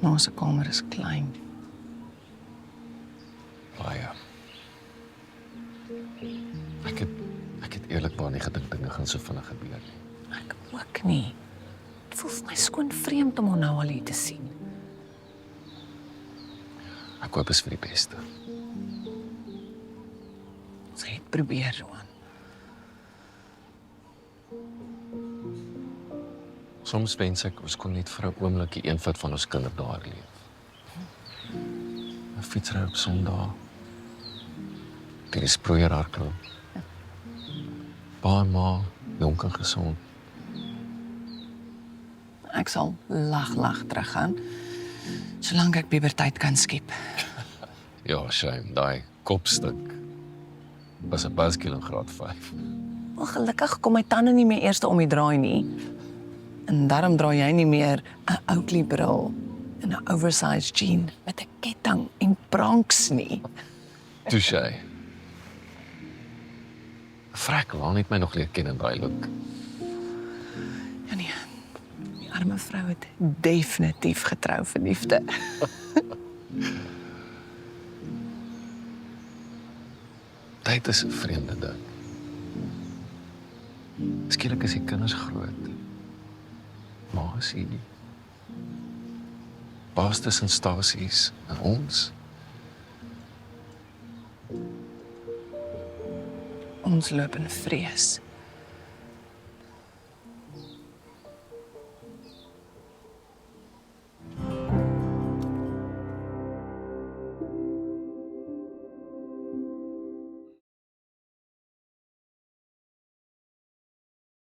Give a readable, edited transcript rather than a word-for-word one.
Ma se kamer is klein. Baie. Ek het eerlikwaar nie gedink dinge gaan so vinnig gebeur nie. Ek ook nie. Dit voel vir my skoon vreemd om haar nou al hier te sien. Ek hoop is vir die beste. Sy het probeer, Johan. Soms wens ek ons kon net vir 'n oombliekie een vat van ons kinderdae leef. 'n Fietsry op Sondag. Deur die sproeierhardloop. Pa en ma, jonk en gesond. Ek sal lag teruggaan, solank ek puberteit kan skiep. Ja, shame, daai kopstuk was 'n buskill in graad 5. Wel, gelukkig kom my tande nie meer eers om die draai nie. En daarom draai jy nie meer 'n Oakley-bril en 'n oversized jean met 'n ketting en pranks nie. Touché. Frek, Laan het my nog leer ken in daai look. Ja nee, die arme vrou het definitief getrou vir liefde. Tyd is 'n vreemde ding. Skielik is die kinders groot. Ma is hier. Pa's tussen stasies en ons. Ons loop in vrees.